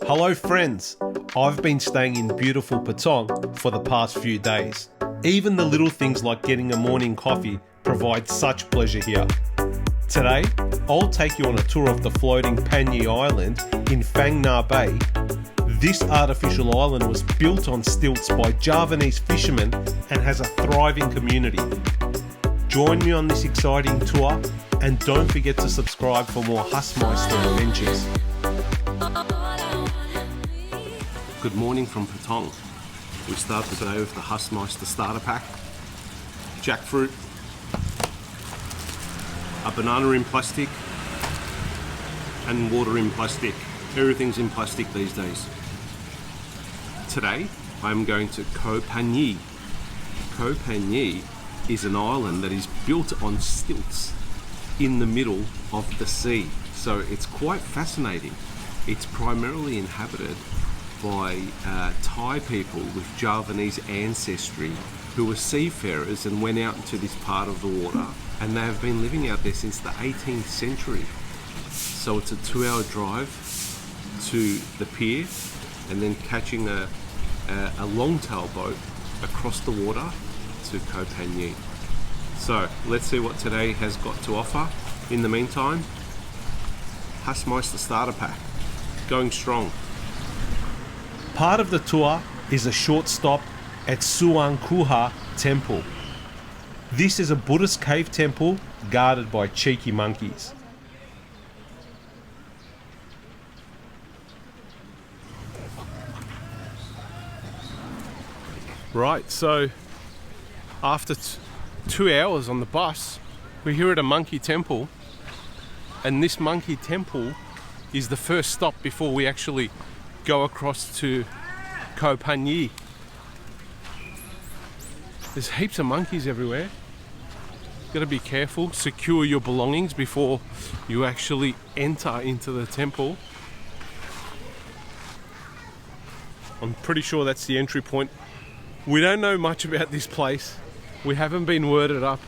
Hello friends, I've been staying in beautiful Patong for the past few days. Even the little things like getting a morning coffee provide such pleasure here. Today, I'll take you on a tour of the floating Panyee Island in Phang Nga Bay. This artificial island was built on stilts by Javanese fishermen and has a thriving community. Join me on this exciting tour and don't forget to subscribe for more Husmeister adventures. Good morning from Patong. We start today with the Husmeister starter pack. Jackfruit, a banana in plastic, and water in plastic. Everything's in plastic these days. Today, I'm going to Koh Panyi. Koh Panyi is an island that is built on stilts in the middle of the sea. So it's quite fascinating. It's primarily inhabited by Thai people with Javanese ancestry who were seafarers and went out into this part of the water, and they have been living out there since the 18th century. So it's a 2-hour drive to the pier and then catching a long-tail boat across the water to Koh Panyi. So let's see what today has got to offer. In the meantime, Husmeister starter pack, going strong. Part of the tour is a short stop at Suwan Khuha temple. This is a Buddhist cave temple guarded by cheeky monkeys. Right, so after 2 hours on the bus, we're here at a monkey temple, and this monkey temple is the first stop before we actually go across to Koh Panyi. There's heaps of monkeys everywhere. Got to be careful, secure your belongings before you actually enter into the temple. I'm pretty sure that's the entry point. We don't know much about this place. We haven't been worded up.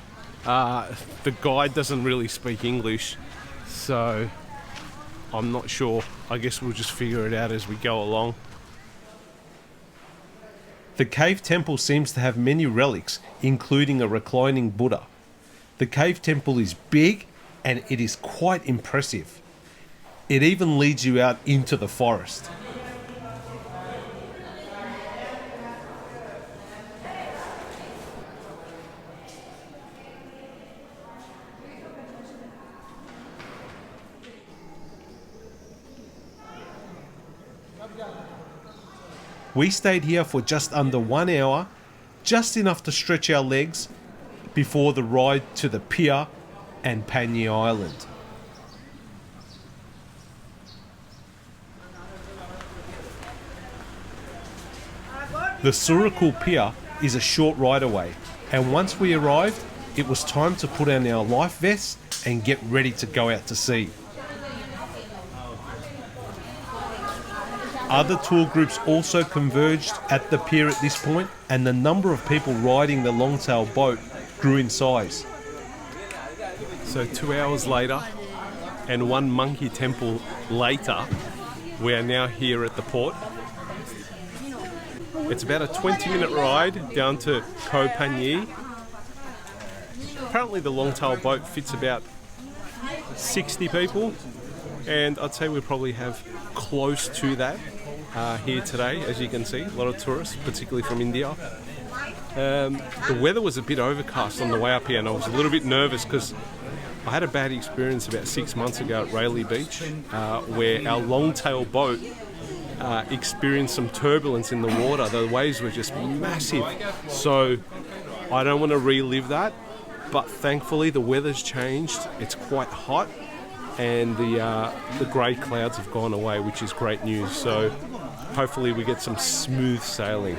The guide doesn't really speak English, so I'm not sure. I guess we'll just figure it out as we go along. The cave temple seems to have many relics, including a reclining Buddha. The cave temple is big and it is quite impressive. It even leads you out into the forest. We stayed here for just under 1 hour, just enough to stretch our legs before the ride to the pier and Panyee Island. The Surakul Pier is a short ride away, and once we arrived, it was time to put on our life vests and get ready to go out to sea. Other tour groups also converged at the pier at this point, and the number of people riding the long-tail boat grew in size. So 2 hours later, and one monkey temple later, we are now here at the port. It's about a 20-minute ride down to Koh Panyi. Apparently the long-tail boat fits about 60 people, and I'd say we probably have close to that here today. As you can see, a lot of tourists, particularly from India. The weather was a bit overcast on the way up here, and I was a little bit nervous because I had a bad experience about 6 months ago at Rayleigh Beach, where our long-tail boat experienced some turbulence in the water. The waves were just massive, so I don't want to relive that. But thankfully the weather's changed. It's quite hot, and the grey clouds have gone away, which is great news. So hopefully we get some smooth sailing.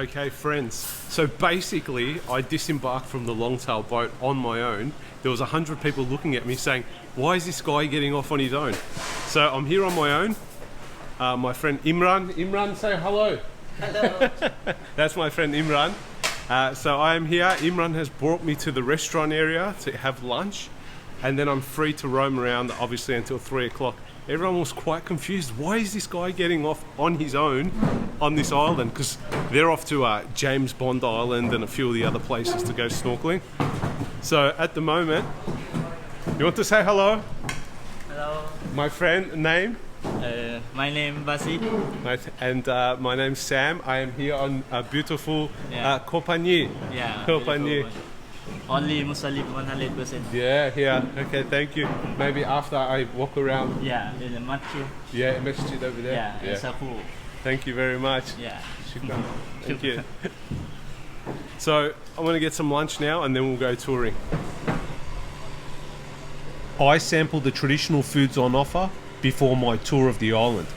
Okay, friends. So basically, I disembarked from the longtail boat on my own. There was 100 people looking at me saying, why is this guy getting off on his own? So I'm here on my own. My friend Imran. Imran, say hello. Hello. That's my friend Imran. So I am here. Imran has brought me to the restaurant area to have lunch. And then I'm free to roam around, obviously, until 3 o'clock. Everyone was quite confused. Why is this guy getting off on his own on this island? Because they're off to James Bond Island and a few of the other places to go snorkeling. So at the moment, you want to say hello? Hello. My friend, name? My name Basi. Nice. And my name's Sam. I am here on beautiful Koh Panyi. Yeah. Koh Panyi. Only Muslim 100%. Yeah, here. Okay, thank you. Maybe after I walk around. Yeah, in the masjid. Yeah, masjid over there. Yeah, it's a cool. Thank you very much. Yeah. Shukran. Thank you. So I'm going to get some lunch now and then we'll go touring. I sampled the traditional foods on offer before my tour of the island.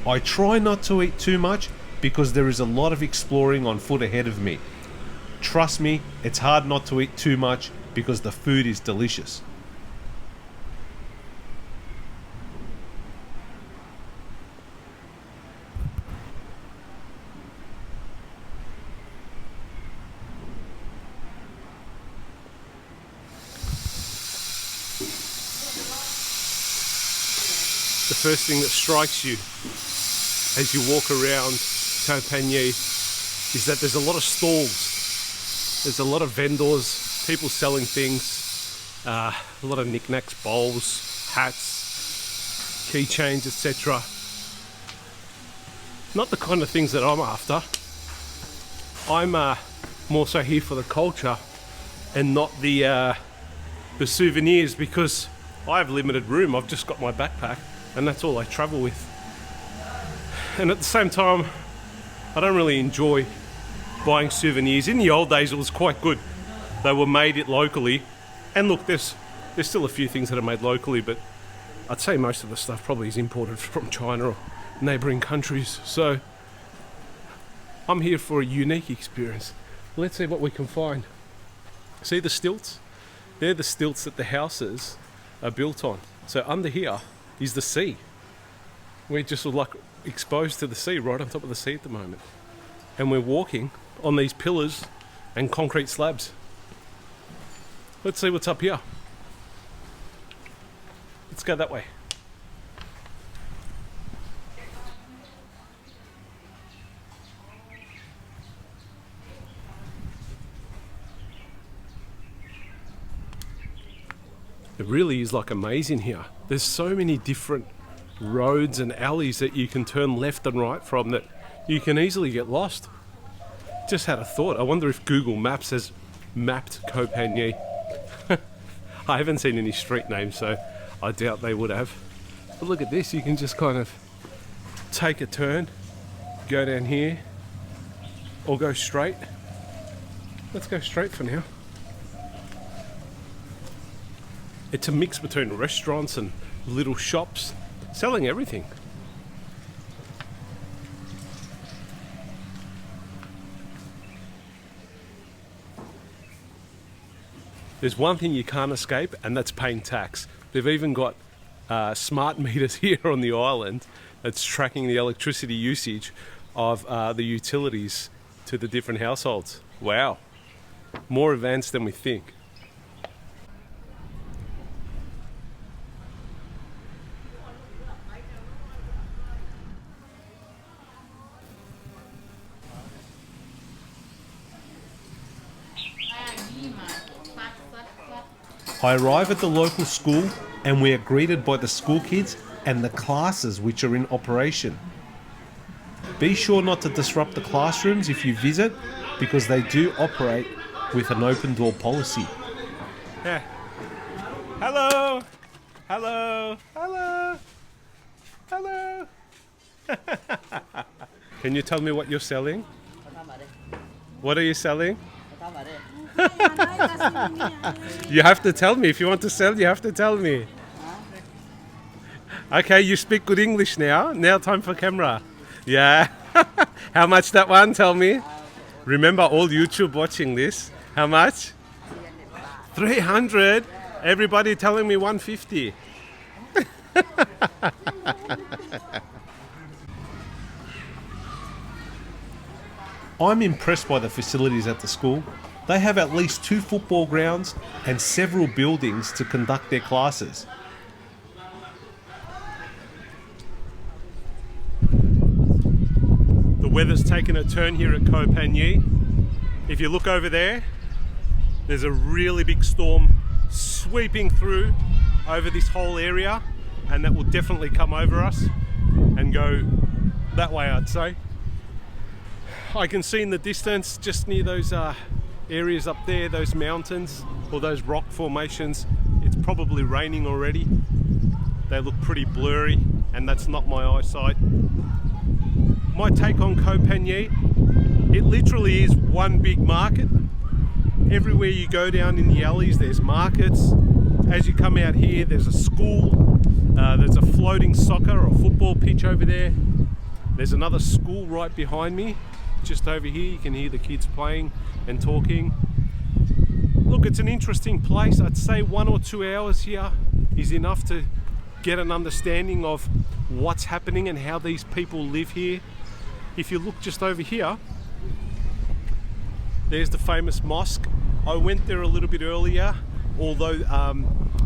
I try not to eat too much because there is a lot of exploring on foot ahead of me. Trust me, it's hard not to eat too much because the food is delicious. The first thing that strikes you as you walk around Koh Panyi is that there's a lot of stalls. There's a lot of vendors, people selling things, a lot of knickknacks, bowls, hats, keychains, etc. Not the kind of things that I'm after. I'm more so here for the culture and not the souvenirs, because I have limited room. I've just got my backpack and that's all I travel with. And at the same time, I don't really enjoy buying souvenirs. In the old days it was quite good. They were made it locally. And look, there's still a few things that are made locally, but I'd say most of the stuff probably is imported from China or neighbouring countries. So I'm here for a unique experience. Let's see what we can find. See the stilts? They're the stilts that the houses are built on. So under here is the sea. We're just like exposed to the sea, right on top of the sea at the moment. And we're walking on these pillars and concrete slabs. Let's see what's up here. Let's go that way. It really is like amazing here. There's so many different roads and alleys that you can turn left and right from that you can easily get lost. Just had a thought. I wonder if Google Maps has mapped Koh Panyi. I haven't seen any street names, so I doubt they would have. But look at this. You can just kind of take a turn, go down here, or go straight. Let's go straight for now. It's a mix between restaurants and little shops selling everything. There's one thing you can't escape, and that's paying tax. They've even got smart meters here on the island that's tracking the electricity usage of the utilities to the different households. Wow, more advanced than we think. I arrive at the local school and we are greeted by the school kids and the classes which are in operation. Be sure not to disrupt the classrooms if you visit, because they do operate with an open door policy. Yeah. Hello! Hello! Hello! Hello! Can you tell me what you're selling? What are you selling? You have to tell me. If you want to sell, you have to tell me. Okay, you speak good English now. Now time for camera. Yeah. How much that one? Tell me. Remember, all YouTube watching this. How much? 300. Everybody telling me 150. I'm impressed by the facilities at the school. They have at least 2 football grounds and several buildings to conduct their classes. The weather's taken a turn here at Koh Panyi. If you look over there, there's a really big storm sweeping through over this whole area, and that will definitely come over us and go that way, I'd say. I can see in the distance, just near those areas up there, those mountains or those rock formations, it's probably raining already. They look pretty blurry, and that's not my eyesight. My take on Koh Panyi, it literally is one big market. Everywhere you go down in the alleys, there's markets. As you come out here, there's a school. There's a floating soccer or football pitch over there. There's another school right behind me. Just over here, you can hear the kids playing and talking. Look, it's an interesting place. I'd say 1 or 2 hours here is enough to get an understanding of what's happening and how these people live here. If you look just over here, there's the famous mosque. I went there a little bit earlier, although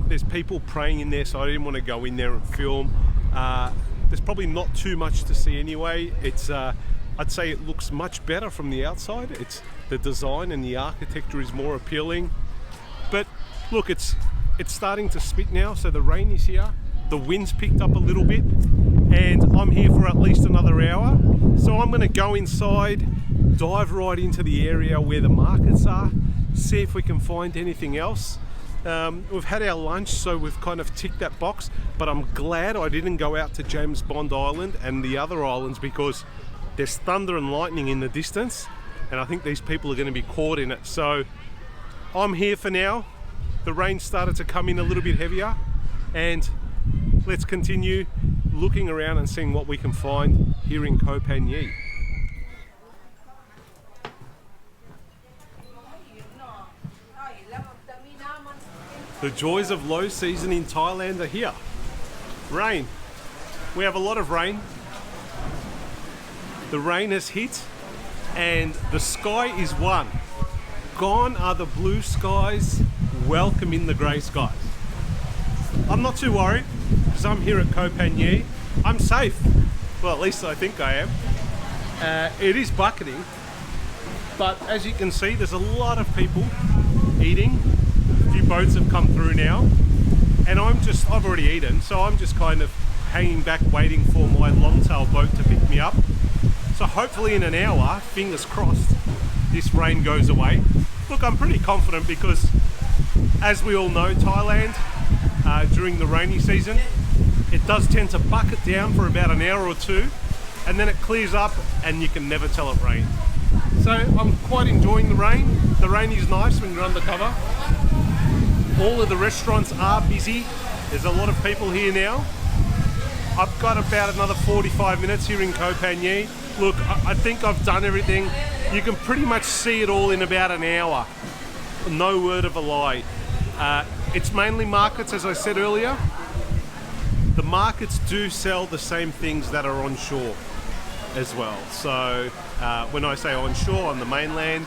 there's people praying in there, so I didn't want to go in there and film. There's probably not too much to see anyway. It's I'd say it looks much better from the outside. It's the design and the architecture is more appealing. But look, it's starting to spit now, so the rain is here. The wind's picked up a little bit, and I'm here for at least another hour. So I'm going to go inside, dive right into the area where the markets are, see if we can find anything else. We've had our lunch, so we've kind of ticked that box, but I'm glad I didn't go out to James Bond Island and the other islands, because there's thunder and lightning in the distance, and I think these people are going to be caught in it. So I'm here for now. The rain started to come in a little bit heavier, and let's continue looking around and seeing what we can find here in Koh Panyi. The joys of low season in Thailand are here. Rain. We have a lot of rain. The rain has hit and the sky is one. Gone are the blue skies, welcome in the grey skies. I'm not too worried because I'm here at Koh Panyi. I'm safe. Well, at least I think I am. It is bucketing, but as you can see, there's a lot of people eating. A few boats have come through now, and I've already eaten, so I'm just kind of hanging back waiting for my longtail boat to pick me up. So hopefully in an hour, fingers crossed, this rain goes away. Look, I'm pretty confident because, as we all know, Thailand, during the rainy season, it does tend to bucket down for about an hour or two, and then it clears up and you can never tell it rained. So I'm quite enjoying the rain. The rain is nice when you're undercover. All of the restaurants are busy. There's a lot of people here now. I've got about another 45 minutes here in Koh Panyi. Look, I think I've done everything. You can pretty much see it all in about an hour. No word of a lie. It's mainly markets, as I said earlier. The markets do sell the same things that are on shore as well. So when I say on shore, on the mainland,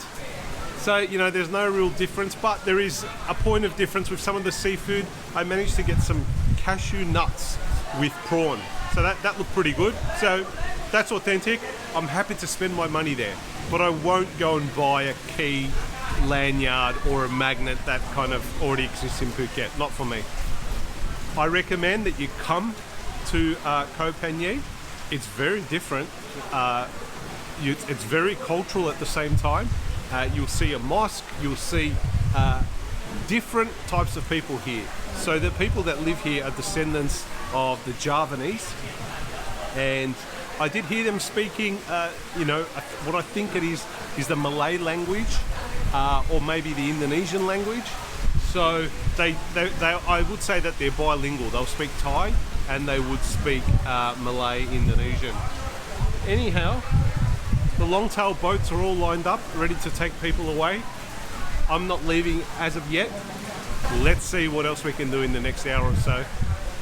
so you know, there's no real difference, but there is a point of difference with some of the seafood. I managed to get some cashew nuts with prawn, so that looked pretty good. So that's authentic. I'm happy to spend my money there, but I won't go and buy a key, lanyard or a magnet that kind of already exists in Phuket. Not for me. I recommend that you come to Koh Panyi. It's very different. It's very cultural at the same time. You'll see a mosque, you'll see different types of people here. So the people that live here are descendants of the Javanese, and I did hear them speaking, what I think it is the Malay language, or maybe the Indonesian language. So they I would say that they're bilingual. They'll speak Thai and they would speak Malay Indonesian. Anyhow, The long-tail boats are all lined up, ready to take people away. I'm not leaving as of yet. Let's see what else we can do in the next hour or so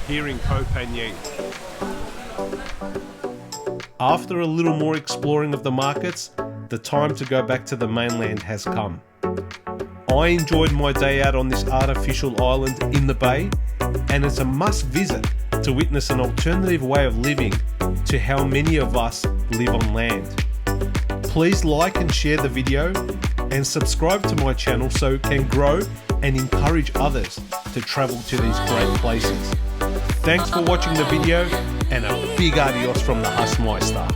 here in Koh Panyi. After a little more exploring of the markets, the time to go back to the mainland has come. I enjoyed my day out on this artificial island in the bay, and it's a must visit to witness an alternative way of living to how many of us live on land. Please like and share the video and subscribe to my channel so it can grow and encourage others to travel to these great places. Thanks for watching the video, and a big adios from the Hausmeister.